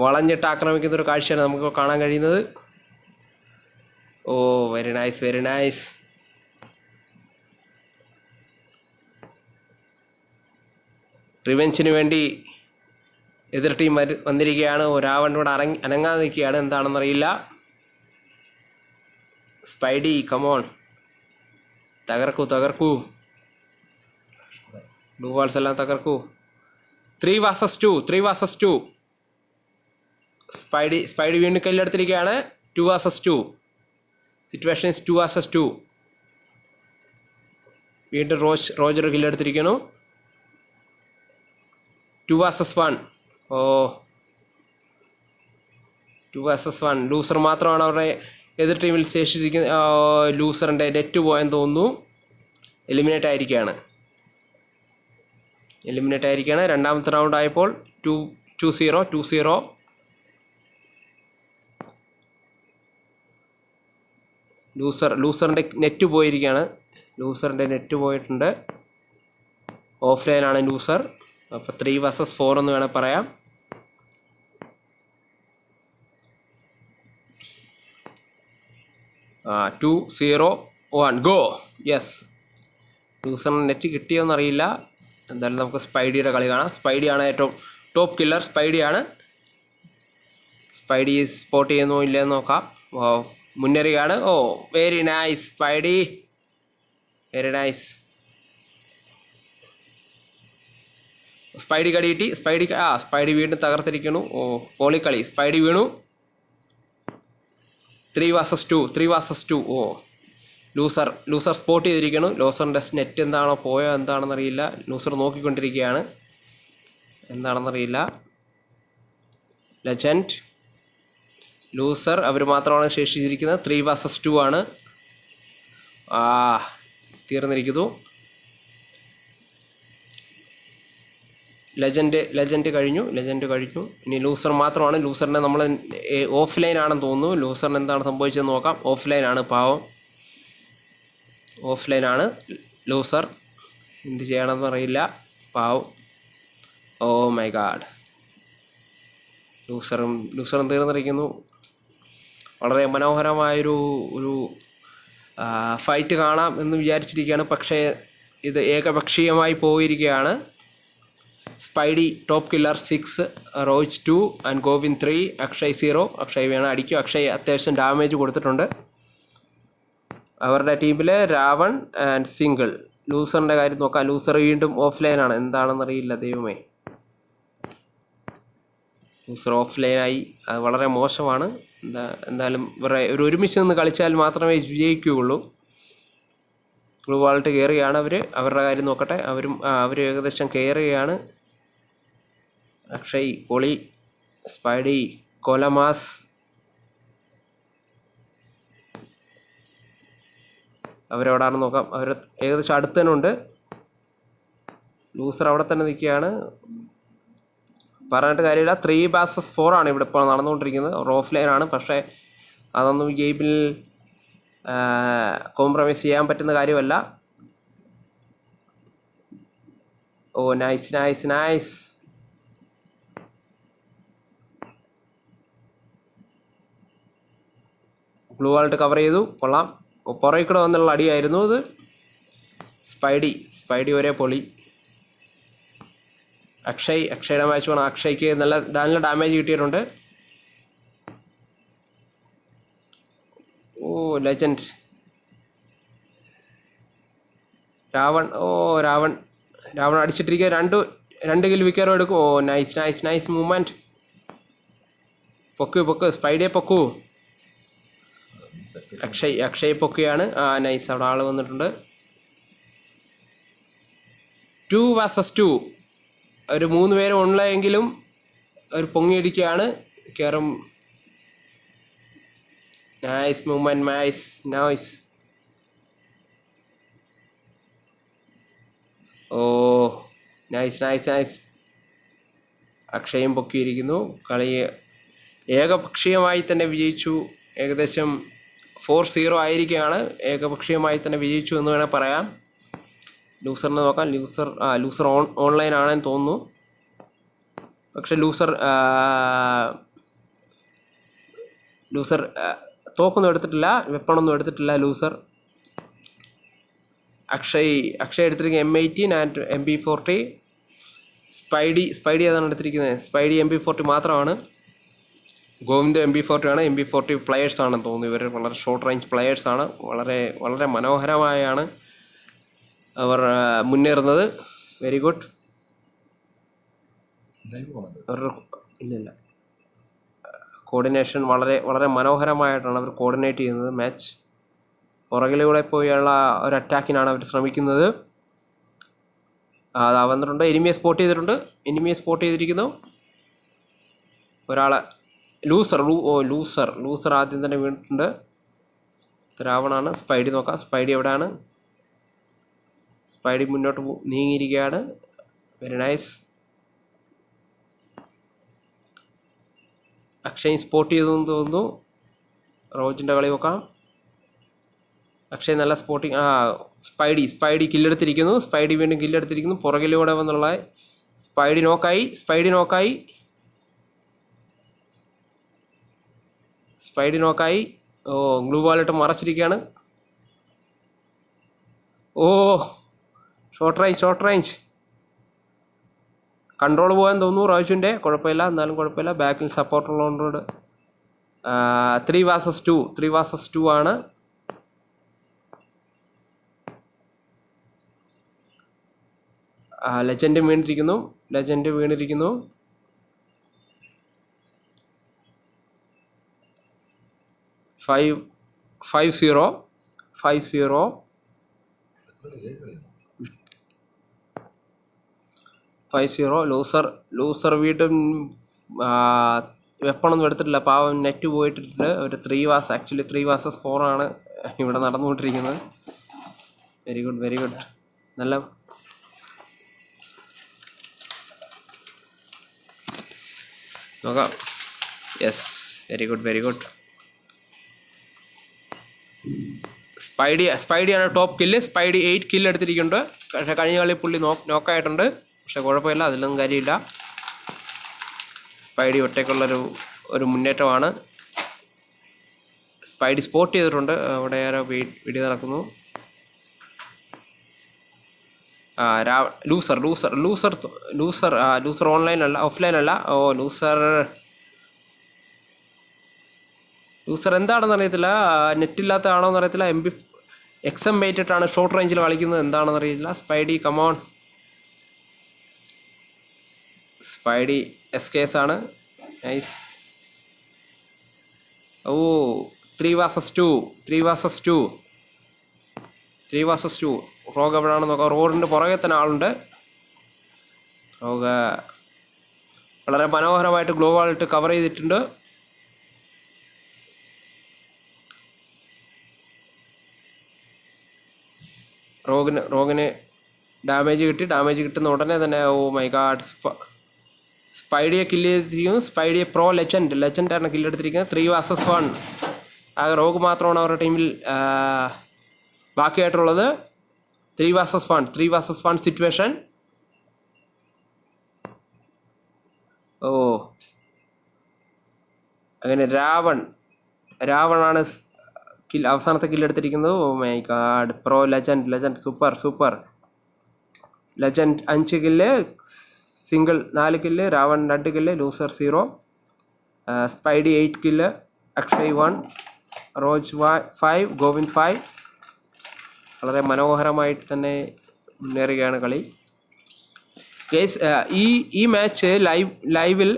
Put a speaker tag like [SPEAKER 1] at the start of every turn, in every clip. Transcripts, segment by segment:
[SPEAKER 1] വളഞ്ഞിട്ട് ആക്രമിക്കുന്നൊരു കാഴ്ചയാണ് നമുക്ക് കാണാൻ കഴിയുന്നത്. Oh very nice, very nice. റിവെഞ്ചിന് വേണ്ടി എതിർ ടീം വന്നിരിക്കുകയാണ്. രാവണനോട് അനങ്ങാതെ നിൽക്കുകയാണ്, എന്താണെന്നറിയില്ല. സ്പൈഡി കമോൺ, തകർക്കൂ. ബ്ലൂ വാൾസ് എല്ലാം തകർക്കൂ. 3 vs 2. സ്പൈഡി വീണ്ടും കല്ലെടുത്തിരിക്കുകയാണ്. 2 vs 2. Situation is 2 vs 2. വീണ്ടും റോജർ കില്ലെടുത്തിരിക്കുന്നു. 2 vs 1. 2 vs 1. ലൂസർ മാത്രമാണ് അവരുടെ എതിർ ടീമിൽ ശേഷിച്ചിരിക്കുന്ന. ലൂസറിൻ്റെ നെറ്റ് പോയെന്ന് തോന്നുന്നു. എലിമിനേറ്റ് ആയിരിക്കുകയാണ്. രണ്ടാമത്തെ റൗണ്ട് ആയപ്പോൾ 2-0. ലൂസറിൻ്റെ നെറ്റ് പോയിരിക്കുകയാണ്. നെറ്റ് പോയിട്ടുണ്ട്. ഓഫ്ലൈനാണ് ലൂസർ. അപ്പോൾ 3 vs 4 എന്ന് വേണേൽ പറയാം. ആ 2-0-1 ഗോ. യെസ്, ലൂസറിന് നെറ്റ് കിട്ടിയോന്നറിയില്ല. എന്തായാലും നമുക്ക് സ്പൈഡിയുടെ കളി കാണാം. സ്പൈഡിയാണ് ഏറ്റവും ടോപ്പ് കില്ലർ. സ്പൈഡി സ്പോട്ട് ചെയ്യുന്നോ ഇല്ലയെന്ന് നോക്കാം. മുന്നേറുകയാണ്. Very nice Spidey, very nice. Spidey കടിയിട്ടി. സ്പൈഡി വീണ്ടും തകർത്തിരിക്കുന്നു. പോളിക്കളി. സ്പൈഡി വീണു. 3 vs 2. ലൂസർ സ്പോട്ട് ചെയ്തിരിക്കുന്നു. ലൂസറിൻ്റെ നെറ്റ് എന്താണോ പോയോ എന്താണെന്നറിയില്ല. ലൂസർ നോക്കിക്കൊണ്ടിരിക്കുകയാണ്, എന്താണെന്നറിയില്ല. ലെജൻഡ്, ലൂസർ അവർ മാത്രമാണ് ശേഷിച്ചിരിക്കുന്നത്. 3 vs 2 ആണ്. തീർന്നിരിക്കുന്നു. ലെജൻഡ് കഴിഞ്ഞു. ഇനി ലൂസർ മാത്രമാണ്. ലൂസറിനെ നമ്മൾ ഓഫ്ലൈൻ ആണെന്ന് തോന്നുന്നു. ലൂസറിന് എന്താണ് സംഭവിച്ചതെന്ന് നോക്കാം. ഓഫ്ലൈനാണ്, പാവം. ഓഫ്ലൈനാണ് ലൂസർ. എന്ത് ചെയ്യണമെന്ന് അറിയില്ല, പാവം. ഓ മൈ ഗാഡ്. ലൂസറും തീർന്നിരിക്കുന്നു. വളരെ മനോഹരമായൊരു ഫൈറ്റ് കാണാം എന്ന് വിചാരിച്ചിരിക്കുകയാണ്. പക്ഷേ ഇത് ഏകപക്ഷീയമായി പോയിരിക്കുകയാണ്. Spidey top killer 6, റോജ് 2 and Govind 3, Akshay 0. Akshay വേണം അടിക്കും. അക്ഷയ് അത്യാവശ്യം ഡാമേജ് കൊടുത്തിട്ടുണ്ട്. അവരുടെ ടീമിൽ രാവൺ ആൻഡ് സിംഗിൾ. ലൂസറിൻ്റെ കാര്യം നോക്കാം. ലൂസർ വീണ്ടും ഓഫ്ലൈനാണ്, എന്താണെന്നറിയില്ല. ദൈവമേ, ലൂസർ ഓഫ്ലൈനായി. അത് വളരെ മോശമാണ്. എന്തായാലും ഒരുമിച്ച് നിന്ന് കളിച്ചാൽ മാത്രമേ വിജയിക്കുകയുള്ളൂ. ബ്ലൂ വാൾട്ട് കയറുകയാണ് അവർ. അവരുടെ കാര്യം നോക്കട്ടെ. അവർ ഏകദേശം കയറുകയാണ്. അക്ഷയ് പൊളി. സ്പൈഡി കൊലമാസ്. അവരെവിടാണെന്ന് നോക്കാം. അവർ ഏകദേശം അടുത്ത് തന്നെ ഉണ്ട്. ലൂസർ അവിടെ തന്നെ നിൽക്കുകയാണ്. പറഞ്ഞിട്ട് കാര്യമില്ല. 3 vs 4 ആണ് ഇവിടെ ഇപ്പോൾ നടന്നുകൊണ്ടിരിക്കുന്നത്. ഓഫ്ലൈനാണ്. പക്ഷേ അതൊന്നും ഗെയിമിൽ കോംപ്രമൈസ് ചെയ്യാൻ പറ്റുന്ന കാര്യമല്ല. നൈസ്. ബ്ലൂ വാൾട്ട് കവർ ചെയ്തു, കൊള്ളാം. പുറകിൽ കൂടെ വന്നുള്ള അടിയായിരുന്നു ഇത്. സ്പൈഡി ഒരേ പൊളി. അക്ഷയുടെ മാച്ച് വേണം. അക്ഷയ്ക്ക് നല്ല ഡാമേജ് കിട്ടിയിട്ടുണ്ട്. ലെജൻഡ്. രാവൺ അടിച്ചിട്ടിരിക്കുക. രണ്ട് കിൽ വിക്കറും എടുക്കും. Nice movement. പൊക്ക് സ്പൈഡിയെ പൊക്കൂ. അക്ഷയ് പൊക്കുകയാണ്. നൈസ്. അവിടെ ആൾ വന്നിട്ടുണ്ട്. 2 vs 2. ഒരു 3 പേര് ഉള്ളെങ്കിലും ഒരു പൊങ്ങിയിടിക്കുകയാണ്. കയറും. Nice movement. നൈസ്. നൈസ്. അക്ഷയും പൊക്കിയിരിക്കുന്നു. കളി ഏകപക്ഷീയമായി തന്നെ വിജയിച്ചു. ഏകദേശം 4-0 ആയിരിക്കുകയാണ്. ഏകപക്ഷീയമായി തന്നെ വിജയിച്ചു എന്ന് വേണേൽ പറയാം. ലൂസറിന് നോക്കാം. ലൂസർ ഓൺലൈൻ ആണെന്ന് തോന്നുന്നു. പക്ഷെ ലൂസർ തോക്കൊന്നും എടുത്തിട്ടില്ല, വെപ്പണൊന്നും എടുത്തിട്ടില്ല ലൂസർ. അക്ഷയ് എടുത്തിരിക്കുന്നത് M18 ആൻഡ് MP40. സ്പൈഡി ഏതാണ് എടുത്തിരിക്കുന്നത്? സ്പൈഡി MP40 മാത്രമാണ്. ഗോവിന്ദ് MP40 ആണ്. MP40 പ്ലെയേഴ്സ് ആണെന്ന് തോന്നുന്നു. ഇവർ വളരെ ഷോർട്ട് റേഞ്ച് പ്ലെയേഴ്സാണ്. വളരെ വളരെ മനോഹരമായാണ് അവർ മുന്നേറുന്നത്. Very good. ഇല്ലില്ല, കോർഡിനേഷൻ വളരെ വളരെ മനോഹരമായിട്ടാണ് അവർ കോർഡിനേറ്റ് ചെയ്യുന്നത് മാച്ച്. പുറകിലൂടെ പോയുള്ള ഒരു അറ്റാക്കിനാണ് അവർ ശ്രമിക്കുന്നത്. അതാ വന്നിട്ടുണ്ട്. എനിമിയെ സ്പോട്ട് ചെയ്തിരിക്കുന്നു. ഒരാളെ ലൂസർ ആദ്യം തന്നെ വീണിട്ടുണ്ട്. രാവണാണ്. സ്പൈഡി നോക്കാം. സ്പൈഡി എവിടെയാണ്? സ്പൈഡി മുന്നോട്ട് നീങ്ങിയിരിക്കുകയാണ്. Very nice. അക്ഷയ് സ്പോട്ട് ചെയ്തെന്ന് തോന്നുന്നു. റോജിൻ്റെ കളി നോക്കാം. അക്ഷയ് നല്ല സ്പോട്ടിങ്. സ്പൈഡി കില്ലെടുത്തിരിക്കുന്നു. സ്പൈഡി വീണ്ടും കില്ലെടുത്തിരിക്കുന്നു. പുറകിലൂടെ വന്നുള്ള സ്പൈഡി നോക്കായി. ഓ, ഗ്ലൂ വാളിട്ട് മറച്ചിരിക്കുകയാണ്. ഓ, ഷോർട്ട് റേഞ്ച് കൺട്രോൾ പോകാൻ തോന്നുന്നു റോജുവിൻ്റെ. കുഴപ്പമില്ല, എന്നാലും കുഴപ്പമില്ല. ബാക്കിൽ സപ്പോർട്ട് ഉള്ളതുകൊണ്ട് 3 vs 2 ആണ്. ലെജൻഡ് വീണിരിക്കുന്നു. 5-0. ലൂസർ വീണ്ടും വെപ്പണൊന്നും എടുത്തിട്ടില്ല. പാവം നെറ്റ് പോയിട്ടിട്ട് ഒരു 3 vs 4 ആണ് ഇവിടെ നടന്നുകൊണ്ടിരിക്കുന്നത്. Very good. നല്ല നോക്കാം. Yes, very good. സ്പൈഡിയാണ് ടോപ്പ് കില്ല്. സ്പൈഡി 8 കില്ല് എടുത്തിരിക്കുന്നുണ്ട്. പക്ഷേ കഴിഞ്ഞ കളി പുള്ളി നോക്കായിട്ടുണ്ട്. പക്ഷെ കുഴപ്പമില്ല, അതിലൊന്നും കാര്യമില്ല. സ്പൈഡി ഒറ്റയ്ക്കുള്ളൊരു മുന്നേറ്റമാണ്. സ്പൈഡി സ്പോട്ട് ചെയ്തിട്ടുണ്ട്. അവിടെ ആരോ വെടി നടക്കുന്നു. ലൂസർ ഓൺലൈൻ അല്ല, ഓഫ്ലൈൻ അല്ല. ലൂസർ എന്താണെന്ന് അറിയത്തില്ല. നെറ്റില്ലാത്ത ആണോന്ന് അറിയത്തില്ല. XM8 ഇട്ടാണ് ഷോർട്ട് റേഞ്ചിൽ കളിക്കുന്നത്. എന്താണെന്ന് അറിയില്ല. Spidey come on. സ്പൈഡി SKS ആണ്. നൈസ്. ഓ, 3 vs 2. റോഗ് എവിടെയാണെന്ന് നോക്കാം. റോഡിൻ്റെ പുറകെ തന്നെ ആളുണ്ട്. റോഗ് വളരെ മനോഹരമായിട്ട് ഗ്ലോ വാളിട്ട് കവർ ചെയ്തിട്ടുണ്ട്. റോഗിന് ഡാമേജ് കിട്ടുന്ന ഉടനെ തന്നെ ഓ മൈ ഗാഡ്, സ്പൈഡിയെ കില്ല് ചെയ്തിരിക്കുന്നു. സ്പൈഡിയെ പ്രോ ലെജൻഡാണ് കില്ലെടുത്തിരിക്കുന്നത്. 3 vs 1. ആ റോഗ് മാത്രമാണ് അവരുടെ ടീമിൽ ബാക്കിയായിട്ടുള്ളത്. 3 vs 1 സിറ്റുവേഷൻ. ഓ, അങ്ങനെ രാവണാണ് അവസാനത്തെ കില്ലെടുത്തിരിക്കുന്നത്. Oh my god, pro legend super. Legend 5 kill, single 4 kill, Ravan 2 kill, loser 0, Spidey 8 kill, Akshay 1, Roj 5, Govind 5. വളരെ മനോഹരമായിട്ട് തന്നെ മുന്നേറുകയാണ് കളി. ഗൈസ്, ഈ മാച്ച് ലൈവിൽ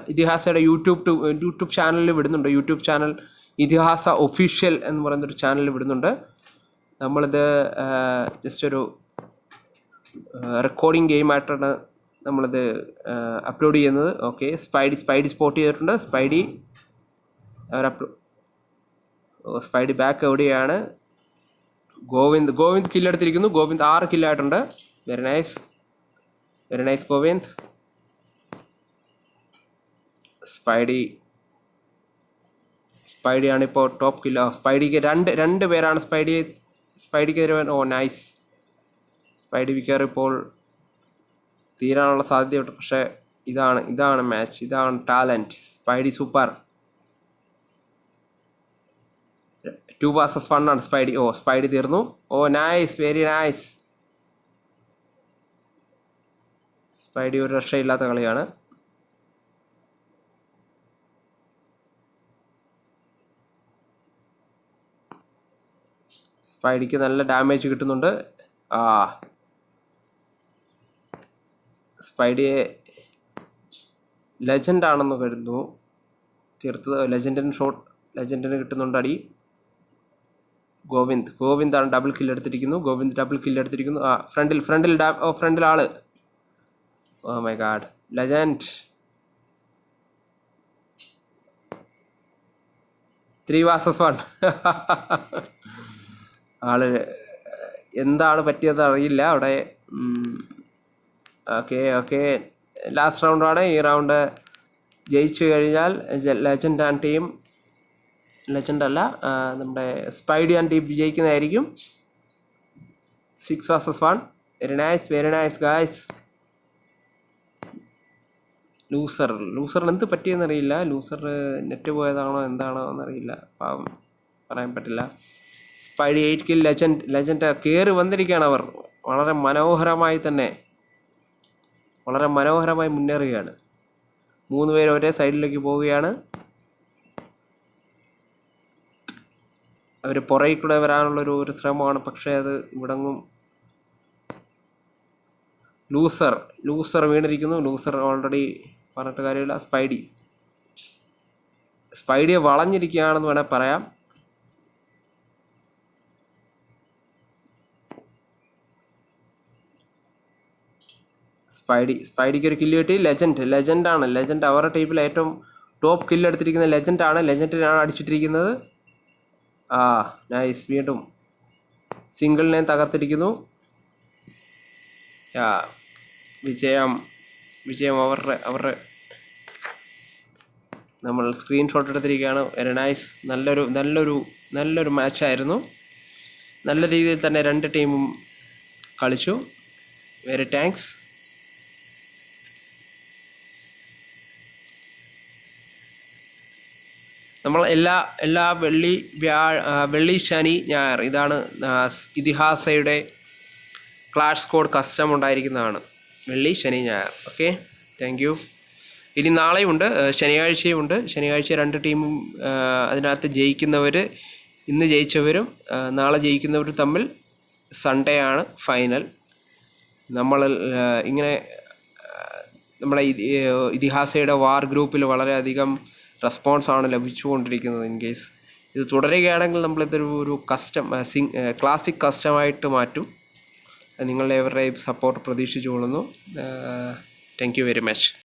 [SPEAKER 1] ഇതിഹാസയുടെ യൂട്യൂബ് ചാനലിൽ വിടുന്നുണ്ട്. യൂട്യൂബ് ചാനൽ ഇതിഹാസ ഒഫീഷ്യൽ എന്ന് പറയുന്നൊരു ചാനൽ വിടുന്നുണ്ട്. നമ്മളിത് ജസ്റ്റ് ഒരു റെക്കോർഡിങ് ഗെയിമായിട്ടാണ് നമ്മളിത് അപ്ലോഡ് ചെയ്യുന്നത്. ഓക്കെ, സ്പൈഡി സ്പോട്ട് ചെയ്തിട്ടുണ്ട്. സ്പൈഡി ബാക്ക് എവിടെയാണ്? ഗോവിന്ദ് കില്ലെടുത്തിരിക്കുന്നു. ഗോവിന്ദ് 6 കില്ലായിട്ടുണ്ട്. Very nice Govind. സ്പൈഡിയാണ് ഇപ്പോൾ ടോപ്പ് കില്ല. സ്പൈഡിക്ക് രണ്ട് പേരാണ് സ്പൈഡിക്ക്. Oh nice. സ്പൈഡി വിക്കർ ഇപ്പോൾ തീരാനുള്ള സാധ്യതയുണ്ട്. പക്ഷേ ഇതാണ് മാച്ച്, ഇതാണ് ടാലൻറ്റ്. Spidey super. 2 vs 1 ആണ് സ്പൈഡി. സ്പൈഡി തീർന്നു. Nice, very nice. സ്പൈഡി ഒരു രക്ഷയില്ലാത്ത കളിയാണ്. സ്പൈഡിക്ക് നല്ല ഡാമേജ് കിട്ടുന്നുണ്ട്. സ്പൈഡിയെ ലെജൻഡ് ആണെന്ന് കരുതുന്നു തീർത്തത്. ലെജൻഡിന് കിട്ടുന്നുണ്ട് അടി. ഗോവിന്ദാണ് ഡബിൾ കില്ല് എടുത്തിരിക്കുന്നു. ഫ്രണ്ടിൽ ആള്. Oh my god, legend. 3 vs 1. ആള് എന്താണ് പറ്റിയത് അറിയില്ല അവിടെ. ഓക്കെ ലാസ്റ്റ് റൗണ്ടാണ്. ഈ റൗണ്ട് ജയിച്ചു കഴിഞ്ഞാൽ ലെജൻഡ് നമ്മുടെ സ്പൈഡി ആൻഡ് ടീം വിജയിക്കുന്നതായിരിക്കും. 6 vs 1. Very nice guys. ലൂസറിന് എന്ത് പറ്റിയെന്നറിയില്ല. ലൂസർ നെറ്റ് പോയതാണോ എന്താണോ എന്നറിയില്ല, പറയാൻ പറ്റില്ല. Spidey 8 kill. ലെജൻഡ് കയറി വന്നിരിക്കുകയാണ്. അവർ വളരെ മനോഹരമായി മുന്നേറുകയാണ്. 3 പേര് ഒരേ സൈഡിലേക്ക് പോവുകയാണ്. അവർ പുറകിൽ കൂടെ വരാനുള്ളൊരു ശ്രമമാണ്, പക്ഷേ അത് ഇവിടെങ്ങും. ലൂസർ വീണിരിക്കുന്നു. ലൂസർ ഓൾറെഡി പറഞ്ഞിട്ട് കാര്യമില്ല. സ്പൈഡിയെ വളഞ്ഞിരിക്കുകയാണെന്ന് വേണേൽ പറയാം. സ്പൈഡിക്ക് ഒരു കില്ല് കിട്ടി. ലെജൻഡാണ്. അവരുടെ ടീമിൽ ഏറ്റവും ടോപ്പ് കില്ല് എടുത്തിരിക്കുന്ന ലെജൻഡാണ്. ലെജൻഡിനാണ് അടിച്ചിട്ടിരിക്കുന്നത്. നൈസ്. വീണ്ടും സിംഗിളിനെ തകർത്തിരിക്കുന്നു. വിജയം അവരുടെ നമ്മൾ സ്ക്രീൻഷോട്ട് എടുത്തിരിക്കുകയാണ്. Very nice. നല്ലൊരു മാച്ചായിരുന്നു. നല്ല രീതിയിൽ തന്നെ 2 ടീമും കളിച്ചു. Very thanks. നമ്മൾ എല്ലാ വെള്ളി ശനി ഞായർ ഇതാണ് ഇതിഹാസയുടെ ക്ലാഷ് സ്ക്വാഡ് കസ്റ്റം ഉണ്ടായിരിക്കുന്നതാണ്. വെള്ളി ശനി ഞായർ. Okay, thank you. ഇനി നാളെയുണ്ട്, ശനിയാഴ്ചയുണ്ട്. ശനിയാഴ്ച 2 ടീമും അതിനകത്ത് ഇന്ന് ജയിച്ചവരും നാളെ ജയിക്കുന്നവരും തമ്മിൽ സൺഡേ ആണ് ഫൈനൽ. ഇങ്ങനെ നമ്മുടെ ഇതിഹാസയുടെ വാർ ഗ്രൂപ്പിൽ വളരെയധികം റെസ്പോൺസാണ് ലഭിച്ചുകൊണ്ടിരിക്കുന്നത്. ഇൻ കേസ് ഇത് തുടരുകയാണെങ്കിൽ നമ്മളിതൊരു ക്ലാസിക് കസ്റ്റമായിട്ട് മാറ്റും. നിങ്ങളുടെ എവരുടെയും സപ്പോർട്ട് പ്രതീക്ഷിച്ചുകൊള്ളുന്നു. Thank you very much.